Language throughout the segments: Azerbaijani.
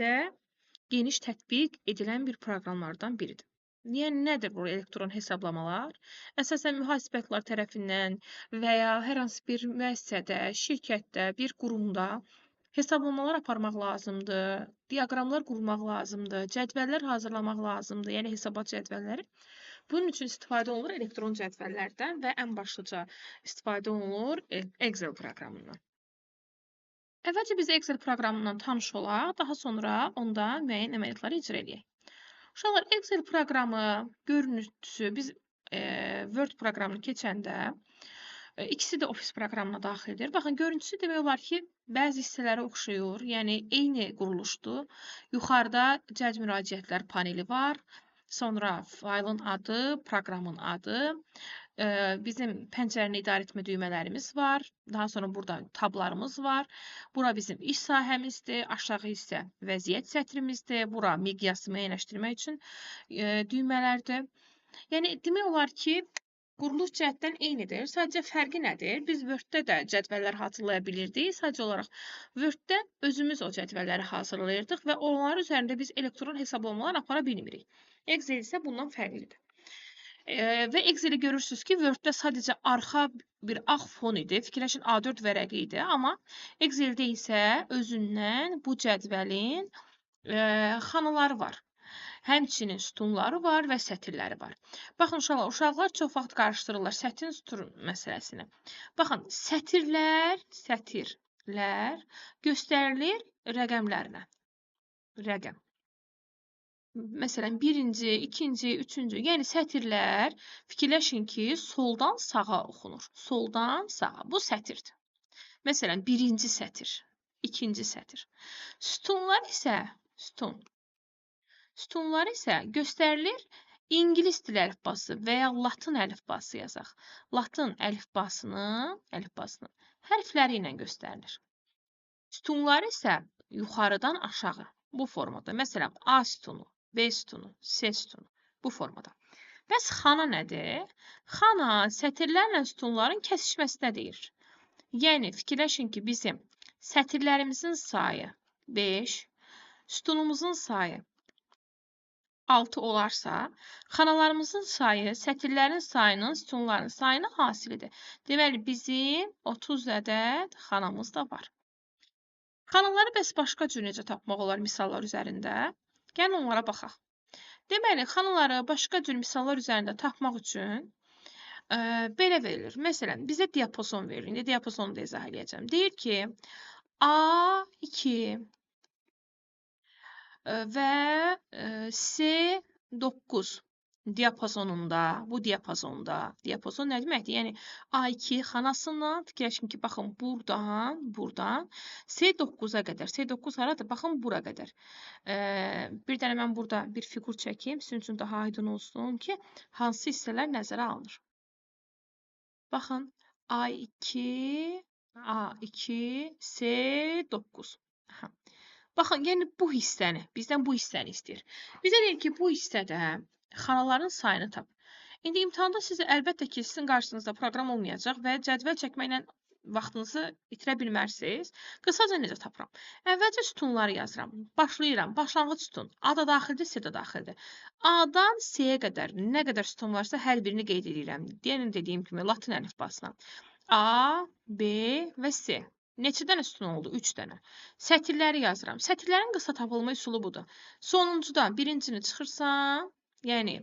də geniş tətbiq edilən bir proqramlardan biridir. Yəni, nədir bu elektron hesablamalar? Əsasən mühasibətlər tərəfindən və ya hər hansı bir müəssisədə, şirkətdə, bir qurumda hesablamalar aparmaq lazımdır, diaqramlar qurmaq lazımdır, cədvəllər hazırlamaq lazımdır, yəni hesabat cədvəlləri. Bunun üçün istifadə olunur elektron cədvəllərdən və ən başlıca istifadə olunur Excel proqramından. Əvvəlcə biz Excel proqramından tanış olaq, daha sonra onda müəyyən əməliyyatları icra edək. Uşaqlar, Excel proqramı görüntüsü biz Word proqramını keçəndə ikisi də Office proqramına daxildir. Baxın, görüntüsü demək olar ki, bəzi hissələri oxşuyur, yəni eyni quruluşdur. Yuxarıda cəd müraciətlər paneli var, sonra faylın adı, proqramın adı, bizim pəncərəni idarə etmə düymələrimiz var. Daha sonra burada tablarımız var. Bura bizim iş sahəmizdir. Aşağı hissə vəziyyət sətrimizdir. Bura miqyası müəyyənləşdirmək üçün düymələrdir. Yəni, demək olar ki, quruluş cəhətdən eynidir. Sadəcə fərqi nədir? Biz Word-də də cədvəllər hazırlaya bilirdik. Sadəcə olaraq Word-də özümüz o cədvəlləri hazırlayırdıq və onların üzərində biz elektron hesablamalar apara bilmirik. Excel isə bundan fərqlidir. Və Excel-i görürsünüz ki, Word-də sadəcə arxa bir ağ fon idi. Fikirləşin, A4 vərəqi idi. Amma Excel-də isə özündən bu cədvəlin xanaları var. Həmçinin sütunları var və sətirləri var. Baxın, uşaqlar çox vaxt qarışdırırlar sətin sütun məsələsini. Baxın, sətirlər göstərilir rəqəmlərlə. Rəqəm. Məsələn, birinci, ikinci, üçüncü, yəni sətirlər fikirləşin ki, soldan sağa oxunur. Soldan sağa. Bu sətirdir. Məsələn, birinci sətir, ikinci sətir. Sütunlar isə göstərilir İngilis dil əlifbası və ya Latın əlifbası yazaq. Latın əlifbasının hərfləri ilə göstərilir. Sütunlar isə yuxarıdan aşağı bu formada. Məsələn, A sütunu, B sütunu, C sütunu bu formada. Bəs xana nədir? Xana sətirlərlə sütunların kəsişməsinə deyir. Yəni, fikirləşin ki, bizim sətirlərimizin sayı 5, sütunumuzun sayı 6 olarsa, xanalarımızın sayı sətirlərin sayının, sütunların sayının hasilidir. Deməli, bizim 30 ədəd xanamız da var. Xanaları bəs başqa cür necə tapmaq olar misallar üzərində? Gəlin onlara baxaq. Deməli, xanaları başqa cür misallar üzərində tapmaq üçün belə verilir. Məsələn, bizə diapazon verilir. İndi diapazonu da izah edəcəm. Deyir ki, A2 və C9 diapazonunda, bu diapazonda, diapazon nə deməkdir? Yəni, A2 xanasından, fikirləşin ki, baxın, buradan C9-a qədər. C9 haradır? Baxın, bura qədər. Bir dənə mən burada bir fiqur çəkeyim, sizin üçün daha aydın olsun ki, hansı hissələr nəzərə alınır. Baxın, A2, C9. Baxın, yəni bu hissəni, bizdən bu hissəni istəyir. Bizə deyir ki, bu hissədə xanaların sayını tap. İndi imtahanda sizə əlbəttə ki, sizin qarşınızda proqram olmayacaq və cədvəl çəkməklə vaxtınızı itirə bilmərsiniz. Qısaca necə tapıram? Əvvəlcə sütunları yazıram. Başlayıram. Başlanğıc sütun. A da daxildir, C də daxildir. A-dan C-yə qədər nə qədər sütun varsa hər birini qeyd edirəm. Yəni dediyim kimi Latın əlifbasına. A, B və C. Neçə dənə sütun oldu? 3 dənə. Sətirləri yazıram. Sətirlərin qısa tapılma üsulu budur. Sonuncudan birincini çıxırsan, yəni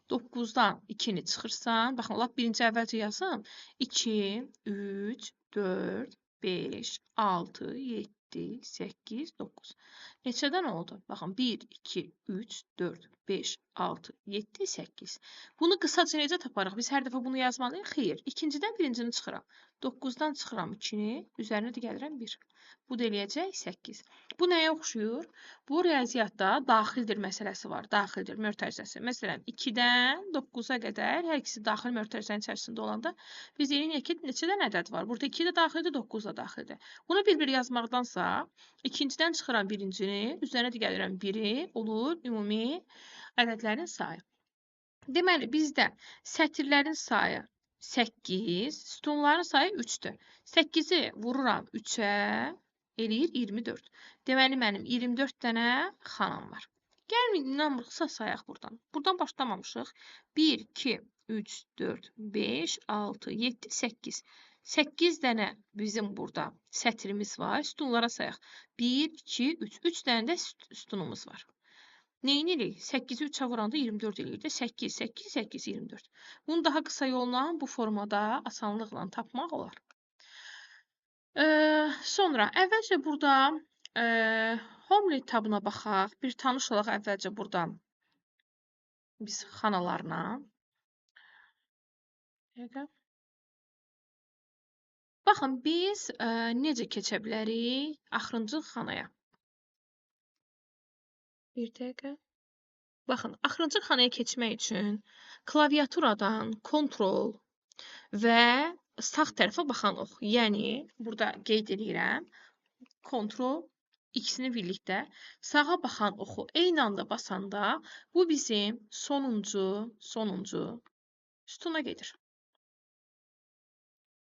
9-dan 2-ni çıxırsan, baxın, lap birinci əvvəlcə yazın. 2, 3, 4, 5, 6, 7, 8, 9. Neçədən oldu? Baxın, 1, 2, 3, 4, 5, 6, 7, 8. Bunu qısaca necə taparıq? Biz hər dəfə bunu yazmalıyıq? Xeyr. İkincidən birincini çıxıram. 9-dan çıxıram 2-ni, üzərinə də gəlirəm 1. Bu da eləyəcək 8. Bu nəyə oxşuyur? Bu riyaziyyatda daxildir məsələsi var. Daxildir mötərizəsi. Məsələn, 2-dən 9-a qədər hər ikisi daxil mötərizənin içərisində olanda biz deyirik ki, neçə dənə ədəd var? Burada 2 də daxildir, 9 da daxildir. Bunu bir-bir yazmaqdansa, ikincidən çıxıram birincini, üzərinə də gəlirəm 1-i, olur ümumi ədədlərin sayı. Deməli, bizdə sətirlərin sayı 8, sütunların sayı 3-dür. 8-i vururam 3-ə, eləyir 24. Deməli, mənim 24 dənə xanam var. Gəlin, inanmırıqsa sayaq buradan. Buradan başlamamışıq. 1, 2, 3, 4, 5, 6, 7, 8. 8 dənə bizim burada sətrimiz var. Sütunlara sayaq. 1, 2, 3. 3 dənə də sütunumuz var. Neyinirik? 8-i 3-ə vuranda 24 eləyir də. 8, 8, 8, 24. Bunu daha qısa yolla bu formada asanlıqla tapmaq olar. Sonra əvvəlcə burada Homely tabına baxaq. Bir tanış olaq əvvəlcə burada biz xanalarına. Baxın, biz necə keçə bilərik axırıncı xanaya? Bir dəqiqə. Baxın, axırıncı xanaya keçmək üçün klaviaturadan Ctrl və sağ tərəfə baxan ox. Yəni, burada qeyd edirəm, Ctrl ikisini birlikdə sağa baxan oxu eyni anda basanda bu bizim sonuncu sütuna gedir.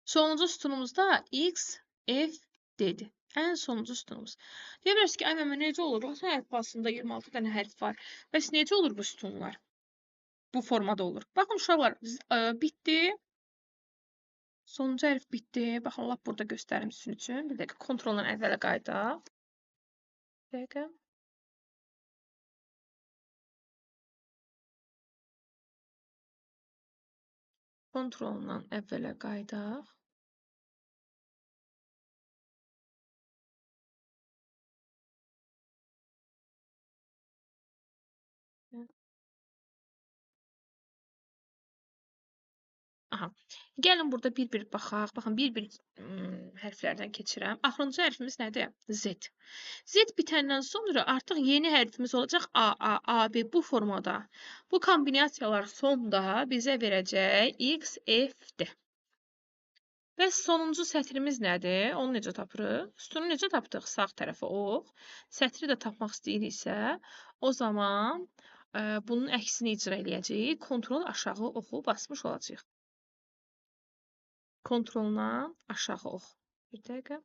Sonuncu sütunumuzda X, F, D-dir. Ən sonuncu sütunumuz. Deyə bilərsiniz ki, ay məmə necə olur? Rusiya əlifbasında 26 dənə hərf var. Bəs necə olur bu sütunlar? Bu formada olur. Baxın uşaqlar, bitdi. Sonuncu hərf bitdi. Baxın, lap burada göstərim sizin üçün. Bir dəqiqə, kontrolla əvvələ qayıdaq. Bir dəqiqə. Kontrolla əvvələ qayıdaq. Aha. Gəlin burada bir-bir baxaq. Baxın, bir-bir hərflərdən keçirəm. Axırıncı hərfimiz nədir? Z. Z bitəndən sonra artıq yeni hərfimiz olacaq A, B bu formada. Bu kombinasiyalar sonda bizə verəcək X, F, D. Bəs sonuncu sətrimiz nədir? Onu necə tapırıq? Sütunu necə tapdıq? Sağ tərəfə ox. Sətri də tapmaq istəyiriksə, o zaman bunun əksini icra eləyəcəyik. Kontrol aşağı oxu basmış olacaq. Kontrolla aşağı ox. Bir dəqiqə.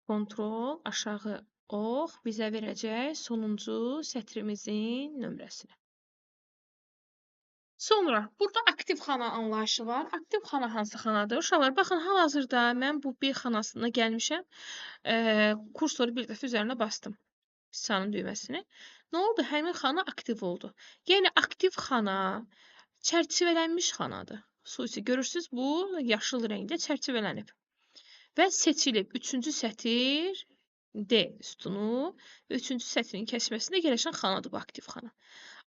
Kontrol aşağı ox bizə verəcək sonuncu sətrimizin nömrəsini. Sonra burada aktiv xana anlayışı var. Aktiv xana hansı xanadır? Uşaqlar, baxın, hal-hazırda mən bu B xanasına gəlmişəm. Kursoru bir dəfə üzərinə bastım. Pisanın düyməsini. Nə oldu? Həmin xana aktiv oldu. Yəni, aktiv xana çərçivələnmiş xanadır. Xüsusi görürsünüz, bu yaşıl rəngdə çərçivələnib. Və seçilib 3-cü sətir D sütunu və 3-cü sətrin kəsməsində yerləşən xanadır bu aktiv xana.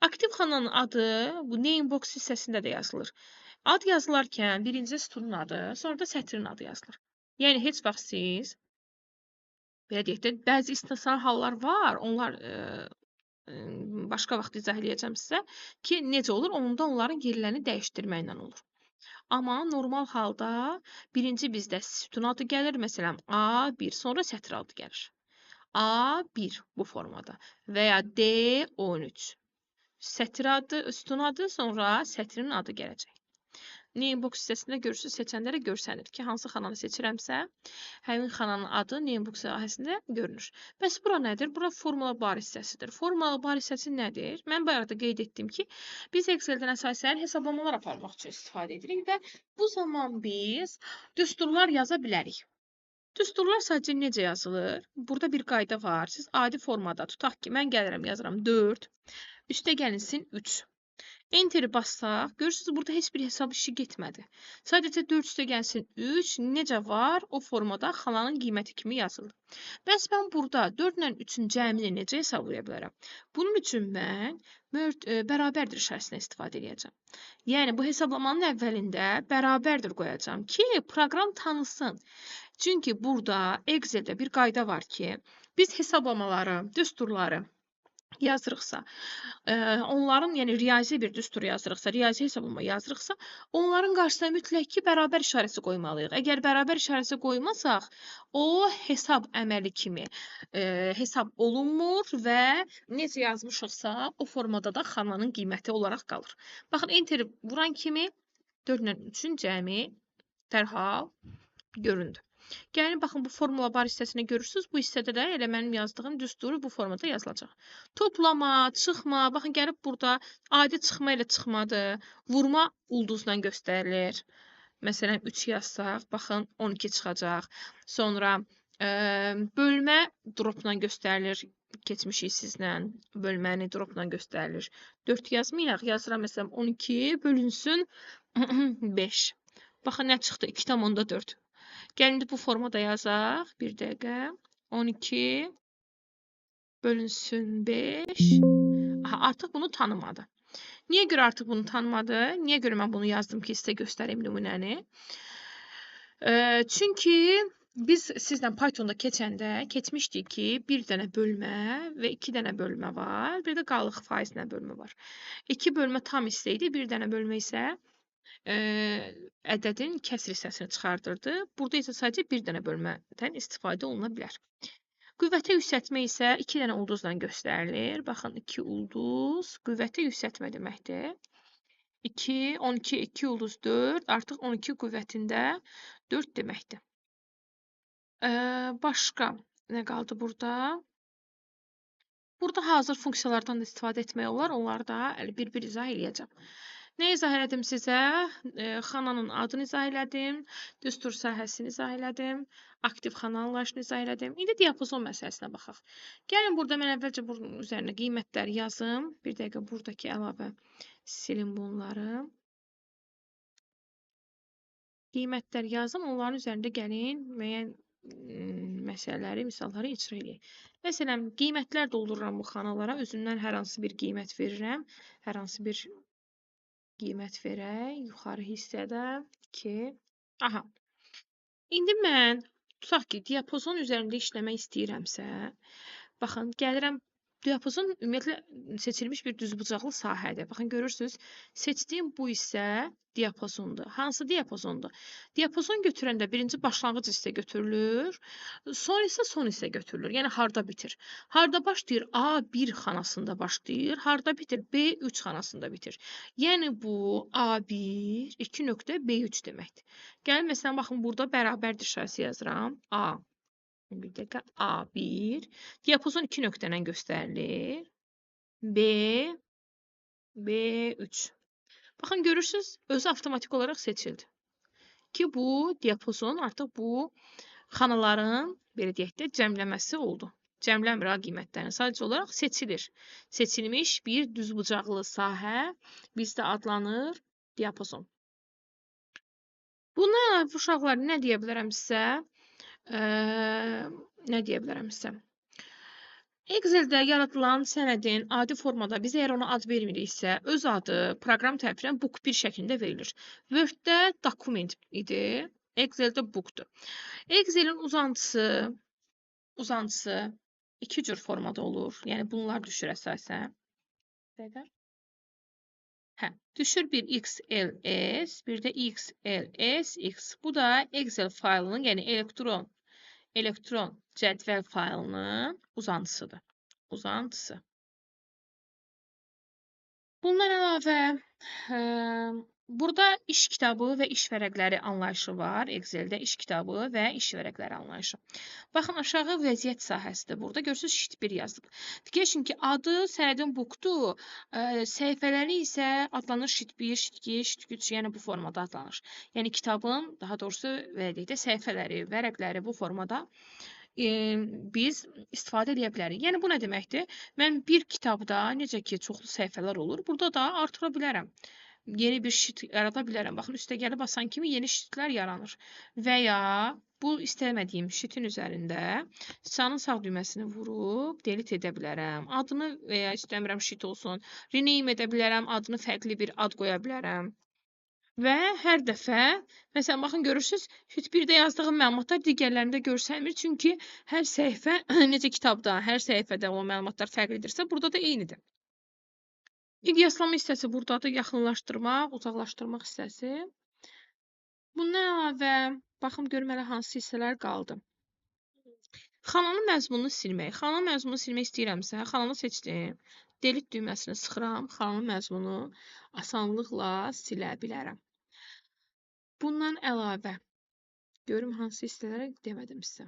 Aktiv xananın adı bu name box hissəsində də yazılır. Ad yazılarkən birinci sütunun adı, sonra da sətrin adı yazılır. Yəni, heç vaxt siz, belə deyək də, bəzi istisna hallar var, onlar başqa vaxt izah edəcəm sizə ki, necə olur? Onda onların yerlərini dəyişdirməklə olur. Amma normal halda birinci bizdə sütun adı gəlir. Məsələn, A1, sonra sətr adı gəlir. A1 bu formada və ya D13. Sətr adı, sütun adı, sonra sətrin adı gələcək. Namebox hissəsində görürsünüz, seçənlərə görsənir ki, hansı xananı seçirəmsə, həmin xananın adı Namebox sahəsində görünür. Bəs bura nədir? Bura formula bar hissəsidir. Formula bar hissəsi nədir? Mən bayaq da qeyd etdim ki, biz Excel-dən əsasən hesablamalar aparmaq üçün istifadə edirik və bu zaman biz düsturlar yaza bilərik. Düsturlar sadəcə necə yazılır? Burada bir qayda var. Siz adi formada tutaq ki, mən gəlirəm, yazıram 4, üstə gəlinsin 3. Enteri bassaq, görürsünüz, burada heç bir hesab işi getmədi. Sadəcə 4 üstə gəlsin 3, necə var? O formada xananın qiyməti kimi yazılır. Bəs mən burada 4 ilə 3-ün cəmini necə hesablaya bilərəm? Bunun üçün mən bərabərdir işarəsindən istifadə edəcəm. Yəni, bu hesablamanın əvvəlində bərabərdir qoyacam ki, proqram tanısın. Çünki burada Excel-də bir qayda var ki, biz hesablamaları, düsturları yazırıqsa, onların, yəni riyazi bir düstur yazırıqsa, riyazi hesablama yazırıqsa, onların qarşısına mütləq ki, bərabər işarəsi qoymalıyıq. Əgər bərabər işarəsi qoymasaq, o hesab əməli kimi hesab olunmur və necə yazmışıqsa, o formada da xananın qiyməti olaraq qalır. Baxın, enteri vuran kimi 4 ilə 3-ün cəmi dərhal göründü. Gəlin baxın bu formula bar hissəsini görürsüz. Bu hissədə də elə mənim yazdığım düsturu bu formada yazılacaq. Toplama, çıxma, baxın gəlib burada adi çıxma ilə çıxmadır. Vurma ulduzla göstərilir. Məsələn 3 yazsaq, baxın 12 çıxacaq. Sonra bölmə dropla göstərilir. Keçmişik sizlə. Bölməni dropla göstərilir. 4 yazmayaq. Yazıram məsələn 12 bölünsün 5. Baxın nə çıxdı? 2,4. Gəlin bu formada yazaq. Bir dəqiqə. 12 bölünsün 5. Aha, artıq bunu tanımadı. Niyə görə artıq bunu tanımadı? Niyə görə mən bunu yazdım ki, sizə göstəreyim nümunəni? Çünki biz sizlə Pythonda keçmişdik ki, bir dənə bölmə və 2 dənə bölmə var. Bir də qalıq faizinə bölmə var. 2 bölmə tam hissə idi, bir dənə bölmə isə ədədin kəsr hissəsini çıxardırdı. Burada isə sadəcə bir dənə bölmədən istifadə oluna bilər. Qüvvətə yüksəltmə isə 2 dənə ulduzla göstərilir. Baxın 2 ulduz qüvvətə yüksəltmə deməkdir. 2, 12, 2 ulduz 4, artıq 12 qüvvətində 4 deməkdir. Başqa nə qaldı burada? Burada hazır funksiyalardan da istifadə etmək olar. Onları da bir-bir izah eləyəcəm. Nə izah elədim sizə? Xananın adını izah elədim, düstur sahəsini izah elədim, aktiv xana anlayışını izah elədim. İndi diapazon məsələsinə baxaq. Gəlin burada mən əvvəlcə bunun üzərinə qiymətləri yazım. Bir dəqiqə buradakı əlavə silin bunları. Qiymətlər yazım, onların üzərində gəlin müəyyən məsələləri, misalları icra edək. Məsələn, qiymətlər doldururam bu xanalara, özümdən hər hansı bir qiymət verirəm. Hər hansı bir qiymət verək, yuxarı hissədə 2. Aha. İndi mən tutaq ki, diapazon üzərində işləmək istəyirəmsə, baxın, gəlirəm diapazon ümumiyyətlə seçilmiş bir düzbucaqlı sahədir. Baxın, görürsünüz, seçdiyim bu hissə diapazondur. Hansı diapazondur? Diapazon götürəndə birinci başlanğıc hissə götürülür, sonra isə son hissə götürülür. Yəni, harda bitir? Harda başlayır? A1 xanasında başlayır, harda bitir? B3 xanasında bitir. Yəni, bu A1, 2.B3 deməkdir. Gəlin, məsələn, baxın, burada bərabərdir işarəsi yazıram. A. Bir dəqiqə, A1. Diapazon 2 nöqtələ göstərilir. B, B3. Baxın, görürsünüz, özü avtomatik olaraq seçildi. Ki, bu diapazon artıq bu xanaların, belə deyək də, cəmləməsi oldu. Cəmləmir ha qiymətlərini, sadəcə olaraq seçilir. Seçilmiş bir düzbucaqlı sahə bizdə adlanır diapazon. Buna uşaqlar nə deyə bilərəm sizə? Nə deyə bilərəm sizə? Excel-də yaradılan sənədin adi formada biz əgər ona ad vermiriksə, öz adı proqram tərəfindən book bir şəklində verilir. Word-də dokument idi, Excel-də bookdur. Excel-in uzantısı iki cür formada olur. Yəni bunlar düşür əsasən. Hə, düşür bir XLS, bir də XLSX. Bu da Excel faylının, yəni elektron cədvəl faylının uzantısıdır. Uzantısı. Bundan əlavə, burada iş kitabı və iş vərəqləri anlayışı var. Excel-də iş kitabı və iş vərəqləri anlayışı. Baxın, aşağı vəziyyət sahəsidir. Burada görürsünüz, sheet 1 yazılıb. Fikirləşin ki, adı sənədin bookdur, səhifələri isə adlanır sheet 1, sheet 2, sheet 3, yəni bu formada adlanır. Yəni kitabın, daha doğrusu vəziyyətdə səhifələri, vərəqləri bu formada biz istifadə edə bilərik. Yəni, bu nə deməkdir? Mən bir kitabda, necə ki, çoxlu səhifələr olur, burada da artıra bilərəm. Yeni bir sheet yarada bilərəm. Baxın, üstə gəlib basan kimi yeni sheetlər yaranır. Və ya bu istəmədiyim sheetin üzərində sıçanın sağ düyməsini vurub delete edə bilərəm. Adını və ya istəmirəm sheet olsun, rename edə bilərəm, adını fərqli bir ad qoya bilərəm. Və hər dəfə, məsələn, baxın, görürsünüz, sheet 1-də yazdığım məlumatlar digərlərində görsənmir. Çünki hər səhifə, necə kitabda, hər səhifədə o məlumatlar fərqlidirsə, burada da eynidir. Qiyaslama hissəsi buradadır, yaxınlaşdırmaq, uzaqlaşdırmaq hissəsi. Bundan əlavə, baxım, görüm hələ hansı hissələr qaldı. Xananın məzmununu silmək. Xananın məzmununu silmək istəyirəmsə, xananı seçdim. Delete düyməsini sıxıram, xananın məzmununu asanlıqla silə bilərəm. Bundan əlavə, Görüm hansı hissələrə demədim sizə.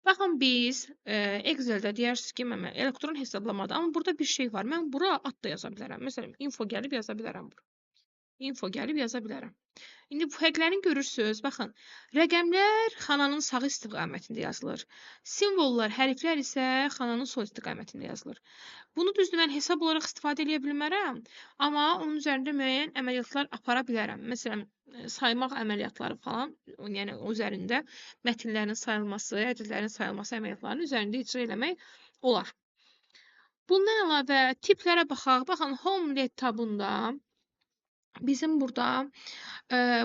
Baxın biz Excel-də deyirsiniz ki, mən elektron hesablamada, amma burada bir şey var. Mən bura ad da yaza bilərəm. Məsələn, info gəlib yaza bilərəm bura. Info gəlib yaza bilərəm. İndi bu fərqlərini görürsüz. Baxın, rəqəmlər xananın sağ istiqamətində yazılır. Simvollar, hərflər isə xananın sol istiqamətində yazılır. Bunu düzdür, mən hesab olaraq istifadə edə bilmərəm, amma onun üzərində müəyyən əməliyyatlar apara bilərəm. Məsələn, saymaq əməliyyatları falan, yəni o üzərində mətinlərin sayılması, ədədlərin sayılması əməliyyatlarının üzərində icra eləmək olar. Bundan əlavə tiplərə baxaq. Baxın, Home tabında bizim burada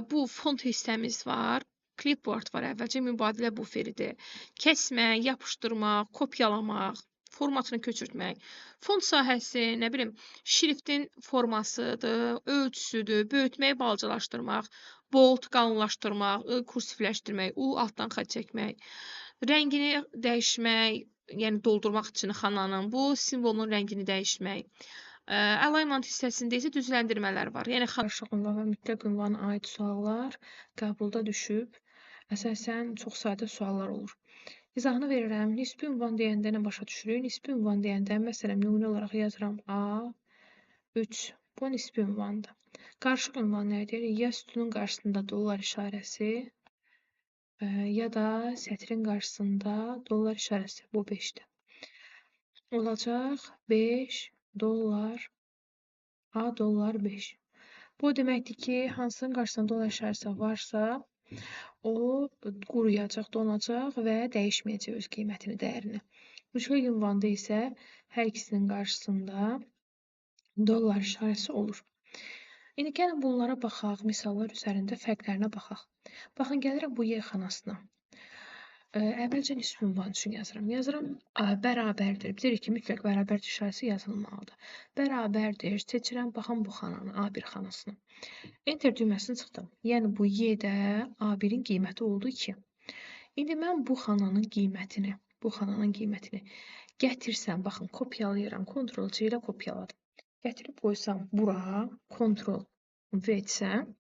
bu font hissəmiz var. Clipboard var, əvvəlcə mübadilə buferidir. Kəsmək, yapışdırmaq, kopyalamaq, formatını köçürtmək. Font sahəsi, nə bilim, şriftin formasıdır, ölçüsüdür, böyütmək, balacalaşdırmaq, bold qalınlaşdırmaq, kursivləşdirmək, U altdan xətt çəkmək, rəngini dəyişmək, yəni doldurmaq üçün xananın, bu simvolun rəngini dəyişmək. Alignment hissəsində isə düzləndirmələr var. Yəni qarışıq ünvan və mütləq ünvana aid suallar qəbulda düşüb. Əsasən çox sadə suallar olur. İzahını verirəm. Nisbi ünvan deyəndə nə başa düşürük? Nisbi ünvan deyəndə, məsələn, nümunə olaraq yazıram A3. Bu nisbi ünvandır. Qarışıq ünvan nədir? Ya sütunun qarşısında dollar işarəsi, ya da sətrin qarşısında dollar işarəsi. Bu 5-dir. Olacaq 5 dollar, A dollar 5. Bu deməkdir ki, hansının qarşısında dollar işarəsi varsa, o quruyacaq, donacaq və dəyişməyəcək öz qiymətini, dəyərini. Mütləq ünvanda isə hər ikisinin qarşısında dollar işarəsi olur. İndi gəlin bunlara baxaq, misallar üzərində fərqlərinə baxaq. Baxın, gəlirəm bu Y xanasına. Əvvəlcə nisbi ünvan üçün yazıram. Yazıram bərabərdir. Bilirik ki, mütləq bərabərdir işarəsi yazılmalıdır. Bərabərdir. Seçirəm, baxın bu xananı, A1 xanasını. Enter düyməsini çıxdım. Yəni bu Y-də A1-in qiyməti oldu 2. İndi mən bu xananın qiymətini gətirsəm, baxın, kopyalayıram. Ctrl-C ilə kopyaladım. Gətirib qoysam bura, Ctrl-V etsəm,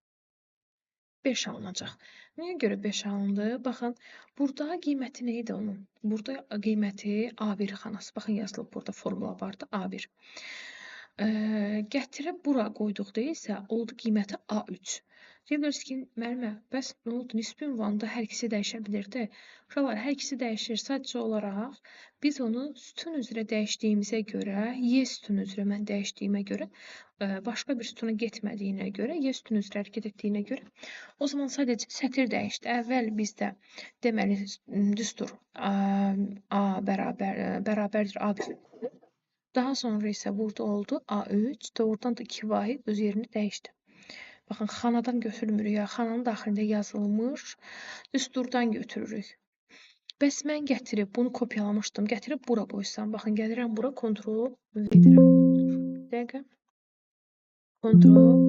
5 alınacaq. Nəyə görə 5 alındı? Baxın, burada qiyməti nə idi onun? Burada qiyməti A1 xanası. Baxın, yazılıb burada formula vardı, A1. Gətirib bura qoyduqda isə oldu qiyməti A3. Deyirsiniz ki, müəllimə, bəs nə oldu? Nisbi ünvanda hər ikisi dəyişə bilirdi. Uşaqlar, hər ikisi dəyişir. Sadəcə olaraq biz onu sütun üzrə dəyişdiyimizə görə, Y sütun üzrə mən dəyişdiyimə görə, başqa bir sütuna getmədiyinə görə, Y sütun üzrə hərəkət etdiyinə görə, o zaman sadəcə sətir dəyişdi. Əvvəl bizdə deməli düstur A bərabərdir A1. Daha sonra isə burada oldu A3, doğrudan da 2 vahid öz yerini dəyişdi. Baxın, xanadan götürmürük ya, xananın daxilində yazılmış düsturdan götürürük. Bəs mən gətirib bunu kopyalamışdım, gətirib bura qoysam, baxın, gəlirəm bura, Ctrl-V edirəm. Bir dəqiqə. Ctrl,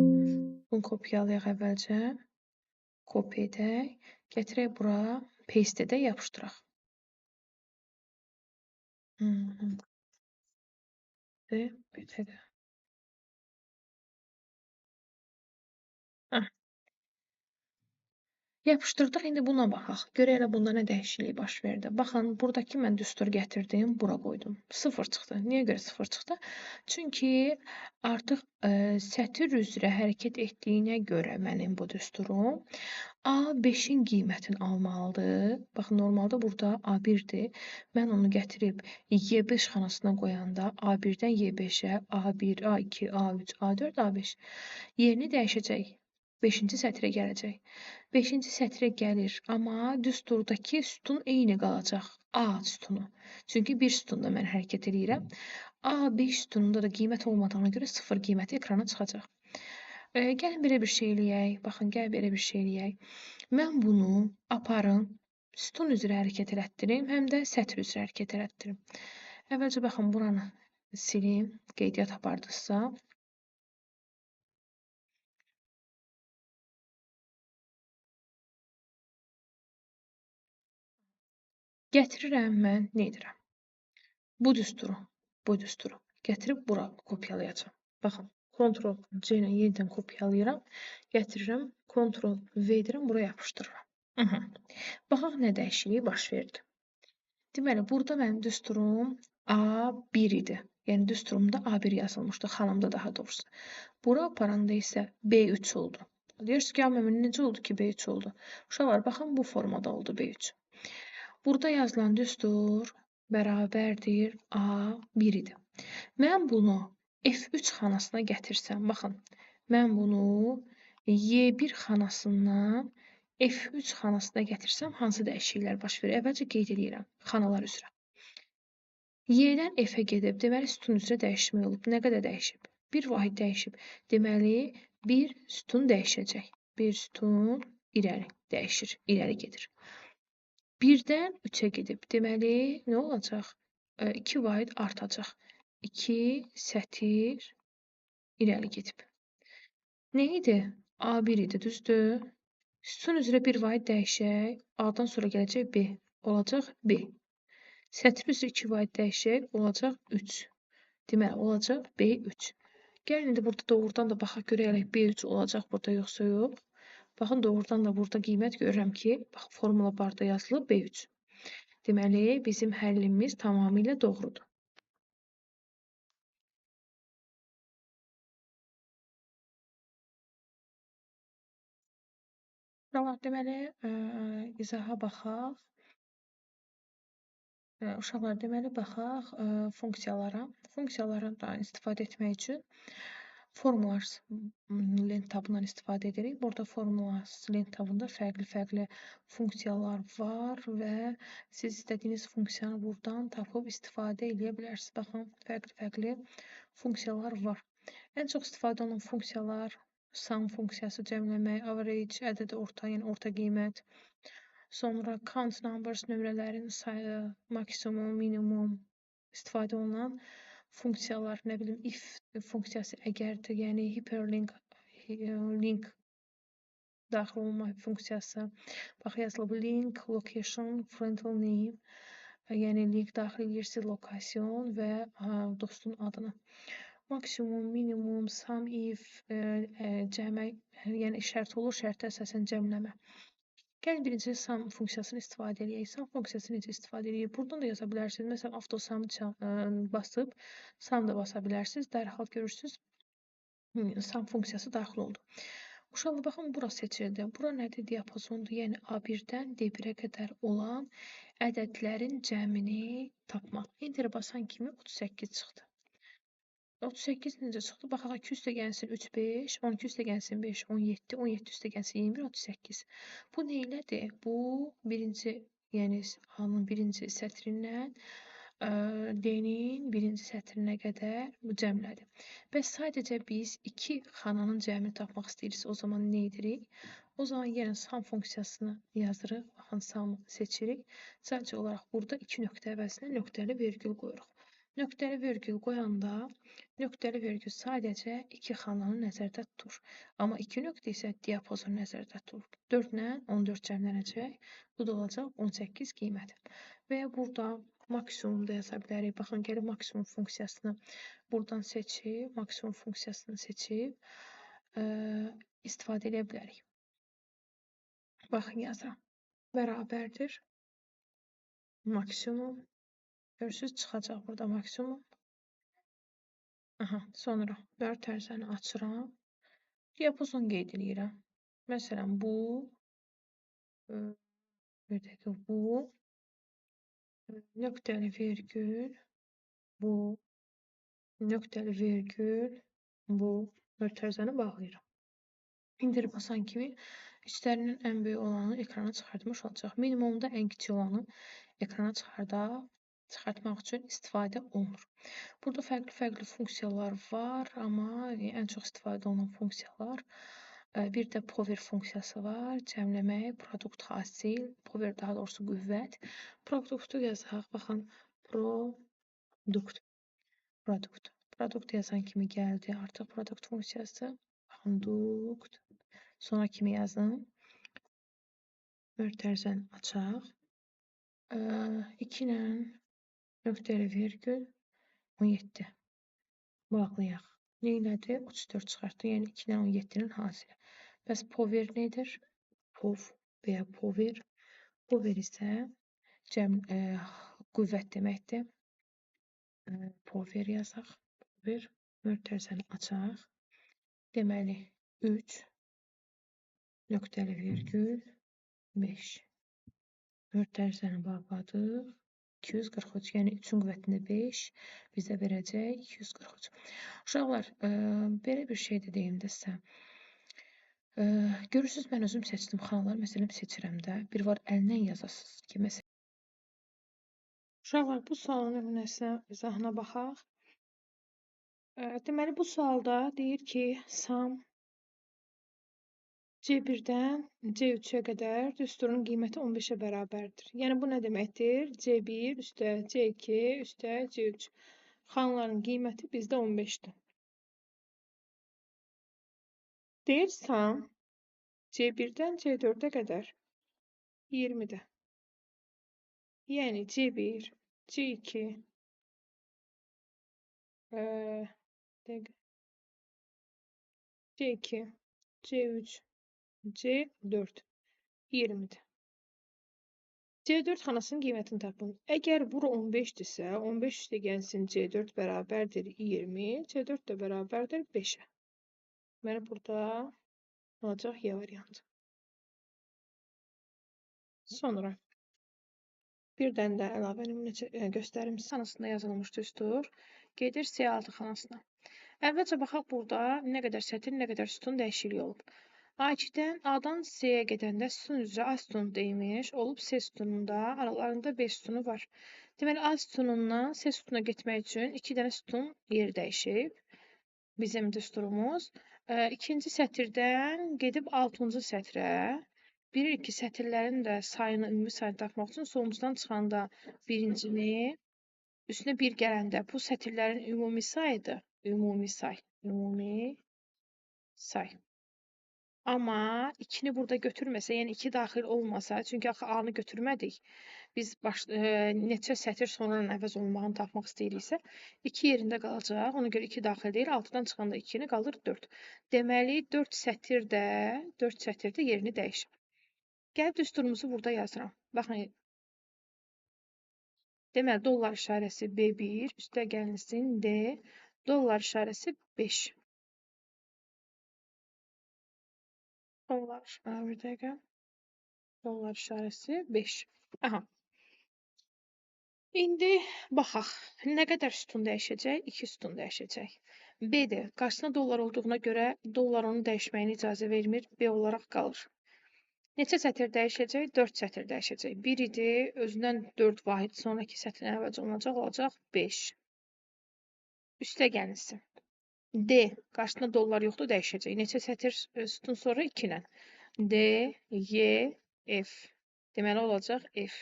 bunu kopyalayaq əvvəlcə. Copy edək, gətirək bura, paste edək, yapışdıraq. Bir dəqiqə. Yapışdırdıq, indi buna baxaq. Görək elə bunda nə dəyişiklik baş verdi. Baxın, buradakı mən düstur gətirdim, bura qoydum. 0 çıxdı. Niyə görə 0 çıxdı? Çünki artıq sətir üzrə hərəkət etdiyinə görə mənim bu düsturum A5-in qiymətini almalıdır. Baxın, normalda burada A1-dir. Mən onu gətirib Y5 xanasına qoyanda A1-dən Y5-ə, A1, A2, A3, A4, A5 yerini dəyişəcək. 5-ci sətrə gələcək. 5-ci sətrə gəlir, amma düsturdakı sütun eyni qalacaq. A sütunu. Çünki bir sütunda mən hərəkət edirəm. A5 sütununda da qiymət olmadığına görə 0 qiyməti ekrana çıxacaq. Gəlin belə bir şey eləyək. Baxın, gəlin belə bir şey eləyək. Mən bunu aparım, sütun üzrə hərəkət elətdirim, həm də sətr üzrə hərəkət elətdirim. Əvvəlcə baxın, buranı silim, qeydiyyat apardızsa. Gətirirəm mən, nə edirəm? Bu düsturu gətirib bura kopyalayacağam. Baxın, Ctrl-C ilə yenidən kopyalayıram, gətirirəm, Ctrl-V edirəm, bura yapışdırıram. Aha. Baxaq nə dəyişikliyi baş verdi. Deməli, burada mənim düsturum A1 idi. Yəni düsturumda A1 yazılmışdı, xanımda daha doğrusu. Bura aparanda isə B3 oldu. Deyirsiniz ki, mümin necə oldu ki B3 oldu? Uşaqlar, baxın bu formada oldu B3. Burada yazılan düstur bərabərdir A1 idi. Mən bunu F3 xanasına gətirsəm, baxın, mən bunu Y1 xanasından F3 xanasına gətirsəm, hansı dəyişikliklər baş verir? Əvvəlcə qeyd edirəm xanalar üzrə. Y-dən F-ə gedib, deməli sütun üzrə dəyişmə olub. Nə qədər dəyişib? Bir vahid dəyişib. Deməli, bir sütun dəyişəcək. Bir sütun irəli dəyişir, irəli gedir. 1-dən 3-ə gedib. Deməli, nə olacaq? 2 vahid artacaq. 2 sətir irəli gedib. Nə idi? A1 idi, düzdür? Sütun üzrə bir vahid dəyişək, A-dan sonra gələcək B, olacaq B. Sətr üzrə 2 vahid dəyişək, olacaq 3. Deməli, olacaq B3. Gəlin indi burada doğrudan da baxaq görək B3 olacaq burada yoxsa yox. Baxın, doğrudan da burada qiymət görürəm ki, bax, formula barda yazılıb B3. Deməli, bizim həllimiz tamamilə doğrudur. Deməli, izaha baxaq. Uşaqlar, deməli, baxaq funksiyalara. Funksiyalardan istifadə etmək üçün formular lent tabından istifadə edirik. Burada formular lent tabında fərqli-fərqli funksiyalar var və siz istədiyiniz funksiyanı buradan tapıb istifadə edə bilərsiniz. Baxın, fərqli-fərqli funksiyalar var. Ən çox istifadə olunan funksiyalar sum funksiyası, cəmləmək, average, ədəd orta, yəni orta qiymət. Sonra count numbers, nömrələrin sayı, maksimum, minimum istifadə olunan funksiyalar, nə bilim, if funksiyası əgərdir, yəni hyperlink, link daxil olma funksiyası. Bax, yazılıb link, location, friendly name, yəni link daxil edirsiniz, lokasyon və dostun adını. Maksimum, minimum, sum if, cəmə, yəni şərt olur, şərtə əsasən cəmləmə. Gəlin birinci sum funksiyasını istifadə edək. Sum funksiyasını necə istifadə edək? Buradan da yaza bilərsiniz. Məsələn, avtosum basıb sum da basa bilərsiniz. Dərhal görürsünüz sum funksiyası daxil oldu. Uşaqlar, baxın, bura seçildi. Bura nədir? Diapazondur. Yəni A1-dən D1-ə qədər olan ədədlərin cəmini tapmaq. Enter basan kimi 38 çıxdı. 38 necə çıxdı? Baxaq, 2 üstə gəlsin 3, 5, 12 üstə gəlsin 5, 17, 17 üstə gəlsin 21, 38. Bu neylədir? Bu birinci, yəni A-nın birinci sətrindən D-nin birinci sətrinə qədər bu cəmlədir. Bəs sadəcə biz 2 xananın cəmini tapmaq istəyirik. O zaman nə edirik? O zaman yenə sum funksiyasını yazırıq. Baxın, sum'ı seçirik. Sadəcə olaraq burada 2 nöqtə əvəzinə nöqtəli vergül qoyuruq. Nöqtəli vergül qoyanda nöqtəli vergül sadəcə 2 xananı nəzərdə tutur. Amma 2 nöqtə isə diapazonu nəzərdə tutur. 4 ilə 14 cəmlənəcək. Bu da olacaq 18 qiyməti. Və ya burada maksimum da yaza bilərik. Baxın, gəlib maksimum funksiyasını buradan seçib, maksimum funksiyasını seçib istifadə edə bilərik. Baxın, yazıram. Bərabərdir. Maksimum. Görürsünüz, çıxacaq burada maksimum. Aha, sonra mötərizəni açıram. Diapazon qeyd edirəm. Məsələn, bu nöqtəli vergül, bu nöqtəli vergül, bu mötərizəni bağlayıram. İndir basan kimi içlərinin ən böyük olanı ekrana çıxartmış olacaq. Minimumda ən kiçik olanı ekrana çıxartmaq üçün istifadə olunur. Burada fərqli-fərqli funksiyalar var, amma ən çox istifadə olunan funksiyalar bir də power funksiyası var. Cəmləmək, produkt, hasil, power daha doğrusu qüvvət. Produktu yazaq. Baxın, produkt. Produkt yazan kimi gəldi. Artıq produkt funksiyası. Produkt. Sonra kimi yazın. Mötərizəni açaq. 2 ilə nöqtəli vergül 17. Bağlayaq. Neylədir? 34 çıxartdı. Yəni 2 ilə 17-nin hasili. Bəs power nedir? POV veya power. Power isə qüvvət deməkdir. Power yazaq. Power mötərizəni açaq. Deməli 3 nöqtəli virgül 5 mötərizəni bağladıq. 243, yəni 3-ün qüvvətində 5 bizə verəcək 243. Uşaqlar, belə bir şey də deyim də sizə. Görürsünüz, mən özüm seçdim xanalar, məsələn seçirəm də. Bir var əlindən yazasınız ki, məsələn. Uşaqlar, bu sualın nümunəsinə, izahına baxaq. Deməli, bu sualda deyir ki, Sam C1-dən C3-ə qədər düsturun qiyməti 15-ə bərabərdir. Yəni, bu nə deməkdir? C1 üstə C2 üstə C3. Xanların qiyməti bizdə 15-dir. Deyir, Sam C1-dən C4-ə qədər 20-dir. Yəni, C1, C2, C2, C3, C4 20-dir. C4 xanasının qiymətini tapın. Əgər bura 15-dirsə, 15 üstə gəlsin C4 bərabərdir 20, C4 də bərabərdir 5-ə. Deməli, burada olacaq Y variantı. Sonra bir dənə də əlavə nümunə göstərim. Xanasında yazılmış düstur. Gedir C6 xanasına. Əvvəlcə baxaq burada nə qədər sətir, nə qədər sütun dəyişiklik olub. A2-dən A-dan C-yə gedəndə sütun üzrə A sütunu deyilmiş, olub C sütununda, aralarında B sütunu var. Deməli, A sütunundan C sütununa getmək üçün 2 dənə sütun yeri dəyişib. Bizim düsturumuz. İkinci sətirdən gedib 6-cı sətrə. Bilirik ki, sətirlərin də sayını, ümumi sayını tapmaq üçün sonuncudan çıxanda birincini, üstünə 1 gələndə bu sətirlərin ümumi sayıdır. Ümumi say. Amma 2-ni burada götürməsə, yəni 2 daxil olmasa, çünki axı A-nı götürmədik. Biz neçə sətir sonradan əvəz olunmağını tapmaq istəyiriksə, 2 yerində qalacaq. Ona görə 2 daxil deyil, 6-dan çıxanda 2-ni qalır 4. Deməli, 4 sətir də yerini dəyişir. Gəlib düsturumuzu burada yazıram. Baxın, deməli, dollar işarəsi B1, üstə gəlinsin D, dollar işarəsi 5. Bir dəqiqə. Dollar işarəsi 5. Aha. İndi baxaq. Nə qədər sütun dəyişəcək? 2 sütun dəyişəcək. B-dir. Qarşısına dollar olduğuna görə dollar onun dəyişməyinə icazə vermir. B olaraq qalır. Neçə sətir dəyişəcək? 4 sətir dəyişəcək. 1 idi. Özündən 4 vahid sonraki sətrin əvəz olunacaq 5. Üstə gəlsin. D. Qarşısında dollar yoxdur, dəyişəcək. Neçə sətir sütun sonra 2 ilə. D, Y, F. Deməli, olacaq F.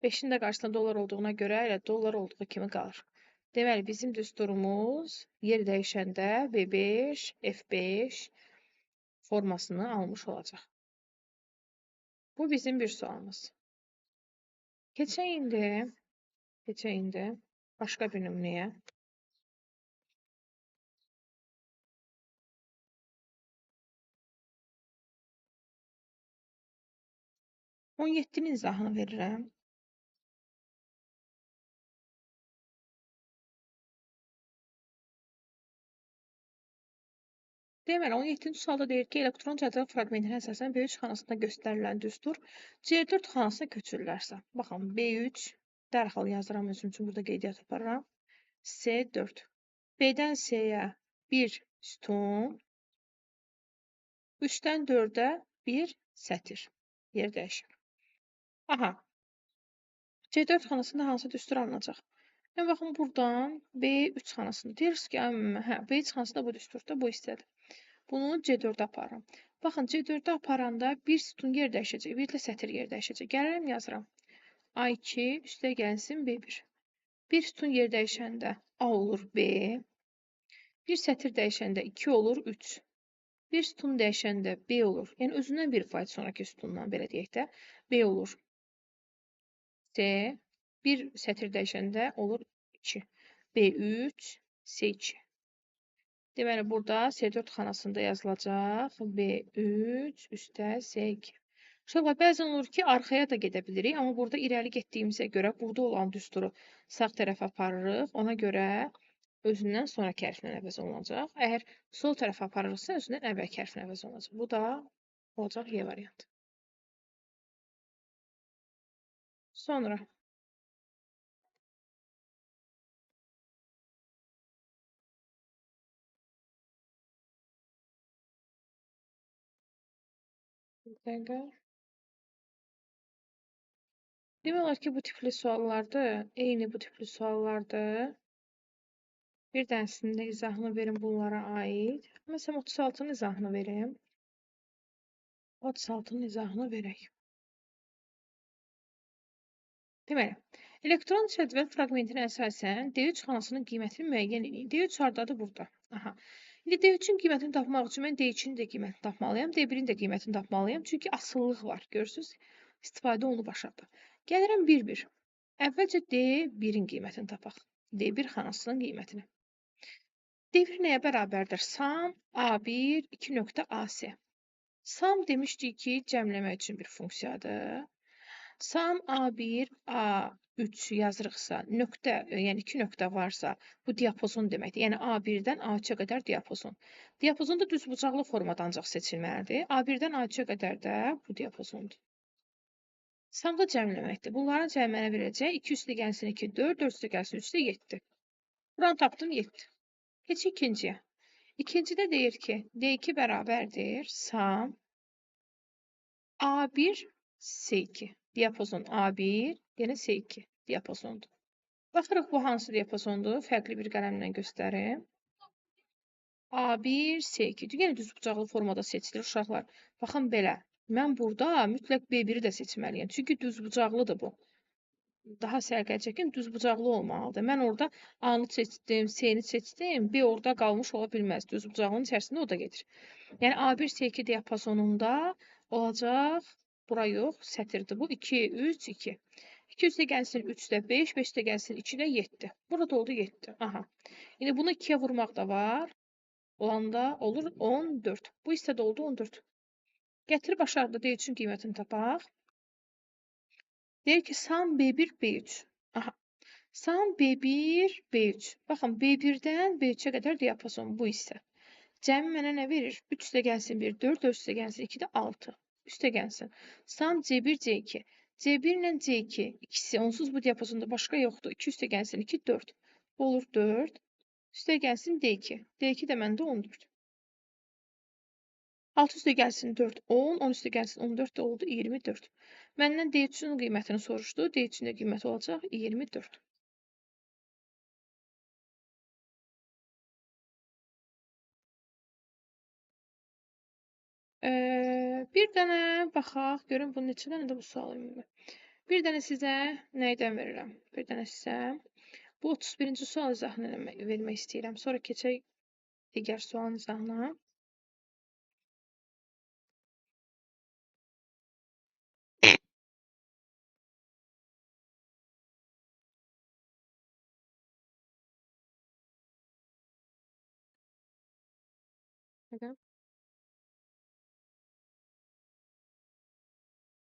5-in də qarşısında dollar olduğuna görə elə dollar olduğu kimi qalır. Deməli, bizim düsturumuz yer dəyişəndə B5, F5 formasını almış olacaq. Bu bizim bir sualımız. Keçək indi başqa bir nümunəyə. 17-nin izahını verirəm. Deməli, 17-ci sualda deyir ki, elektron cədvəl fraqmentinə əsasən B3 xanasında göstərilən düstur C4 xanasına köçürülərsə. Baxın, B3 dərhal yazıram özüm üçün, burada qeydiyyat aparıram. C4. B-dən C-yə 1 sütun, 3-dən 4-ə 1 sətir. Yer dəyişir. Aha. C4 xanasında hansı düstur alınacaq? Baxın, buradan B3 xanasında. Deyirsiniz ki, B3 xanasında bu düsturda bu hissədir. Bunu C4-ə aparıram. Baxın, C4-ə aparanda bir sütun yer dəyişəcək, bir də sətir yer dəyişəcək. Gəlirəm, yazıram. A2 üstə gəlsin B1. Bir sütun yer dəyişəndə A olur B. Bir sətir dəyişəndə 2 olur 3. Bir sütun dəyişəndə B olur. Yəni, özündən bir faiz sonraki sütundan, belə deyək də, B olur C. Bir sətir dəyişəndə olur 2. B3, C2. Deməli, burada C4 xanasında yazılacaq B3 üstə C2. Uşaqlar, bəzən olur ki, arxaya da gedə bilirik, amma burada irəli getdiyimizə görə burada olan düsturu sağ tərəfə aparırıq. Ona görə özündən sonrakı hərflə əvəz olunacaq. Əgər sol tərəfə aparırıqsa, özündən əvvəlki hərflə əvəz olunacaq. Bu da olacaq Y variantı. Sonra bir dəqiqə. Demək olar ki, bu tipli suallardır. Eyni bu tipli suallardır. Bir dənəsinin də izahını verim bunlara aid. Məsələn, 36-nın izahını verim. 36-nın izahını verək. Deməli, elektron cədvəl fraqmentinə əsasən D3 xanasının qiymətini müəyyən edin. D3 hardadır? Burada. Aha. İndi D3-ün qiymətini tapmaq üçün mən D2-nin də qiymətini tapmalıyam, D1-in də qiymətini tapmalıyam. Çünki asıllıq var. Görürsünüz? İstifadə olunub aşağıda. Gəlirəm 1-1. Əvvəlcə D1-in qiymətini tapaq. D1 xanasının qiymətini. D1 nəyə bərabərdir? Sam A1 2.AC. Sam demişdik ki, cəmləmək üçün bir funksiyadır. Sam A1, A3 yazırıqsa, nöqtə, yəni 2 nöqtə varsa, bu diapazon deməkdir. Yəni A1-dən A3-ə qədər diapazon. Diapazon da düzbucaqlı formada ancaq seçilməlidir. A1-dən A3-ə qədər də bu diapazondur. Samda cəmləməkdir. Bunların cəmi mənə verəcək 2 üstə gəlsin 2, 4, 4 üstə gəlsin 3 də 7. Buranı tapdım 7. Heç ikinciyə. İkincidə deyir ki, D2 bərabərdir Sam A1 S2. Diapazon A1, yenə S2 diapazondur. Baxırıq bu hansı diapazondur? Fərqli bir qələmlə göstərim. A1 S2. Yenə düzbucaqlı formada seçilir uşaqlar. Baxın belə. Mən burada mütləq B1-i də seçməliyəm. Çünki düzbucaqlıdır bu. Daha sərgəl çəkin, düzbucaqlı olmalıdır. Mən orada A-nı seçdim, S-ni seçdim, B orada qalmış ola bilməz. Düzbucaqlının içərisində o da gedir. Yəni A1 S2 diapazonunda olacaq, bura yox, sətirdir bu. 2, 3, 2. 2 üstə gəlsin 3 də 5, 5 də gəlsin 2 də 7. Burada oldu 7. Aha. İndi bunu 2-yə vurmaq da var. Olanda olur 14. Bu hissədə oldu 14. Gətirib aşağıda D3-ün qiymətini tapaq. Deyir ki, Sam B1, B3. Aha. Sam B1, B3. Baxın, B1-dən B3-ə qədər diapazon bu hissə. Cəmi mənə nə verir? 3 üstə gəlsin 1, 4, 4 üstə gəlsin 2 də 6. Üstə gəlsin. Sam C1, C2. C1 ilə C2 ikisi onsuz bu diapazonda başqa yoxdur. 2 üstə gəlsin 2, 4. Olur 4. Üstə gəlsin D2. D2 də məndə 14. 6 üstə gəlsin 4, 10. 10 üstə gəlsin 14 də oldu 24. Məndən D3-ün qiymətini soruşdu. D3-ün də qiyməti olacaq 24. Bir dənə baxaq, görün bu neçə dənə də bu sual ümumi. Bir dənə sizə nəydən verirəm? Bir dənə sizə bu 31-ci sual izahını vermək istəyirəm. Sonra keçək digər sualın izahına.